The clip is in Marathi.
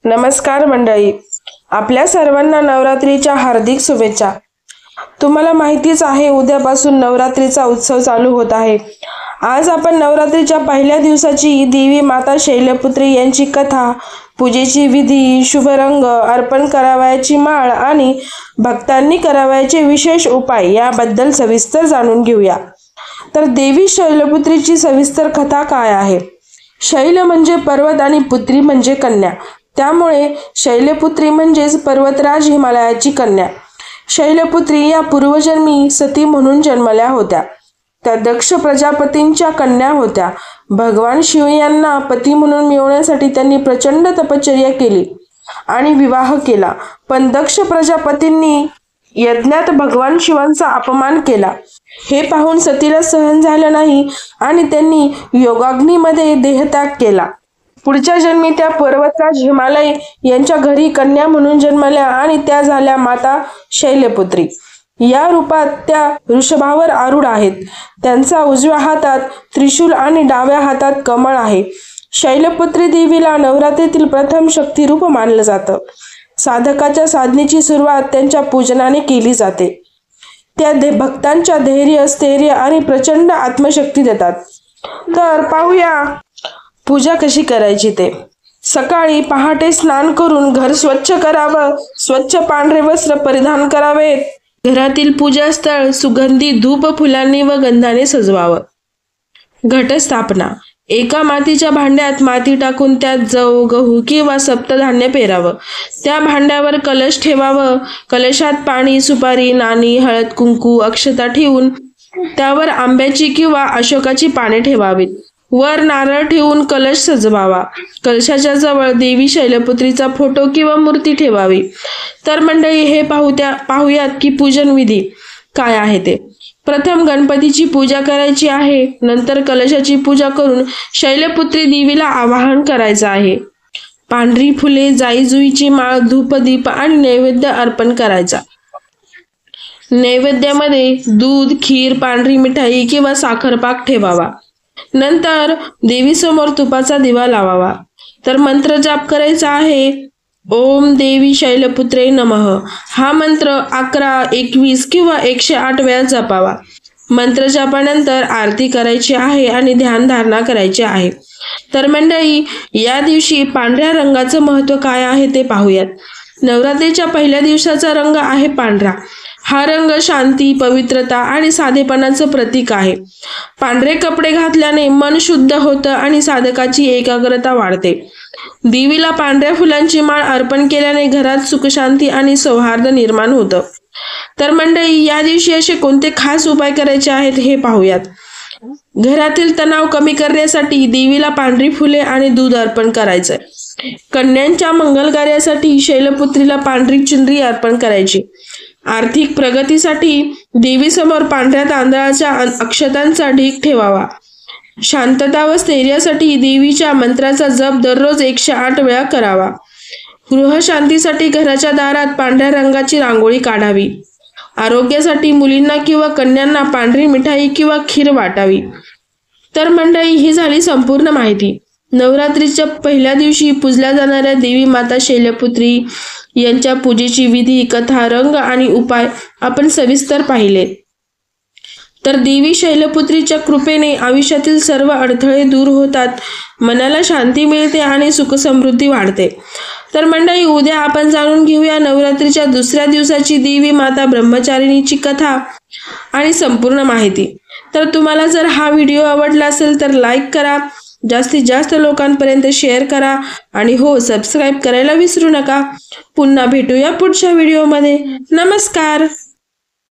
नमस्कार मंडळी, आपल्या सर्वांना नवरात्रीच्या हार्दिक शुभेच्छा। तुम्हाला माहितीच आहे, उद्यापासून नवरात्रीचा उत्सव चालू होत आहे। आज आपण नवरात्रीच्या पहिल्या दिवसाची देवी माता शैलपुत्री यांची कथा, पूजेची विधी, शुभ रंग, अर्पण करावयाची माळ आणि भक्तांनी करावयाचे विशेष उपाय याबद्दल सविस्तर जाणून घेऊया। तर देवी शैलपुत्रीची सविस्तर कथा काय आहे? शैल म्हणजे पर्वत आणि पुत्री म्हणजे कन्या, त्यामुळे शैलपुत्री म्हणजेच पर्वतराज हिमालयाची कन्या। शैलपुत्री या पूर्वजन्मी सती म्हणून जन्मल्या होत्या। त्या दक्ष प्रजापतींच्या कन्या होत्या। भगवान शिव यांना पती म्हणून मिळवण्यासाठी त्यांनी प्रचंड तपश्चर्या केली आणि विवाह केला, पण दक्ष प्रजापतींनी यज्ञात भगवान शिवांचा अपमान केला। हे पाहून सतीला सहन झालं नाही आणि त्यांनी योगाग्नीमध्ये देहत्याग केला। पुढच्या जन्मी त्या पर्वतराज हिमालय यांच्या घरी कन्या म्हणून जन्मल्या आणि त्या झाल्या माता शैलपुत्री। या रूपात त्या वृषभावर आरूढ आहेत। त्यांचा उजव्या हातात त्रिशूल आणि डाव्या हातात कमळ आहे। शैलपुत्री देवीला नवरात्रीतील प्रथम शक्तिरूप मानलं जातं। साधकाच्या साधनेची सुरुवात त्यांच्या पूजनाने केली जाते। त्या भक्तांच्या धैर्य, स्थैर्य आणि प्रचंड आत्मशक्ती देतात। तर पाहूया पूजा कशी करायची ते। सकाळी पहाटे स्नान करून घर स्वच्छ करावं, स्वच्छ पांढरे वस्त्र परिधान करावेत, घरातील पूजास्थळ सुगंधी धूप, फुलांनी व गंधाने सजवावं। घटस्थापना, एका मातीच्या भांड्यात माती टाकून त्यात जव, गहू किंवा सप्तधान्य पेरावं। त्या भांड्यावर कलश ठेवावं। कलशात पाणी, सुपारी, नाणी, हळद, कुंकू, अक्षता ठेवून त्यावर आंब्याची किंवा अशोकाची पाने ठेवावीत। वर नारळ ठेवून कलश सजवावा। कलशाच्या जवळ देवी शैलपुत्रीचा फोटो किंवा मूर्ती ठेवावी। तर मंडळी, हे पाहूयात की पूजन विधी काय आहे ते। प्रथम गणपतीची पूजा करायची आहे, नंतर कलशाची पूजा करून शैलपुत्री देवीला आवाहन करायचं आहे। पांढरी फुले, जाई जुईची माळ, धूप, दीप आणि नैवेद्य अर्पण करायचा। नैवेद्यामध्ये दूध, खीर, पांढरी मिठाई किंवा साखरपाक ठेवावा। नंतर देवीसमोर तुपाचा दिवा लावावा। तर मंत्र जाप करायचा आहे, ओम देवी शैलपुत्रे नमः। हा मंत्र 11, 21 किंवा 108 वेळा जपावा। मंत्र जपानंतर आरती करायची आहे आणि ध्यान धारणा करायची आहे। तर मंडळी, या दिवशी पांढऱ्या रंगाचं महत्त्व काय आहे ते पाहूयात। नवरात्रीच्या पहिल्या दिवसाचा रंग आहे पांढरा। हा रंग शांती, पवित्रता आणि साधेपणाचं प्रतीक आहे। पांढरे कपडे घातल्याने मन शुद्ध होतं आणि साधकाची एकाग्रता वाढते। देवीला पांढऱ्या फुलांची माळ अर्पण केल्याने घरात सुखशांती आणि सौहार्द निर्माण होतं। तर मंडळी, या दिवशी असे कोणते खास उपाय करायचे आहेत हे पाहूयात। घरातील तणाव कमी करण्यासाठी देवीला पांढरी फुले आणि दूध अर्पण करायचंय। कन्यांच्या मंगल कार्यासाठी शैलपुत्रीला पांढरी चुनरी अर्पण करायची। आर्थिक प्रगतीसाठी देवीसमोर पांढऱ्या तांदळाच्या अक्षतांचा ढीग ठेवावा। शांतता व स्थैर्यासाठी देवीच्या मंत्राचा जप दररोज 108 वेळा करावा। गृहशांतीसाठी घराच्या दारात पांढऱ्या रंगाची रांगोळी काढावी। आरोग्यासाठी मुलींना किंवा कन्यांना पांढरी मिठाई किंवा खीर वाटावी। तर मंडळी, ही झाली संपूर्ण माहिती। नवरात्रीच्या पहिल्या दिवशी पूजल्या जाणाऱ्या देवी माता शैलपुत्री यांच्या पूजेची विधी, कथा, रंग आणि उपाय आपण सविस्तर पाहिले। तर देवी शैलपुत्रीच्या कृपेने आयुष्यातील सर्व अडथळे दूर होतात, मनाला शांती मिळते आणि सुखसमृद्धी वाढते। तर मंडळी, उद्या आपण जाणून घेऊया नवरात्रीच्या दुसऱ्या दिवसाची देवी माता ब्रह्मचारिणीची कथा आणि संपूर्ण माहिती। तर तुम्हाला जर हा व्हिडिओ आवडला असेल तर लाईक करा, जास्तीत जास्त लोकांपर्यंत शेअर करा आणि हो, सबस्क्राईब करायला विसरू नका। पुन्हा भेटूया पुढच्या व्हिडिओमध्ये। नमस्कार।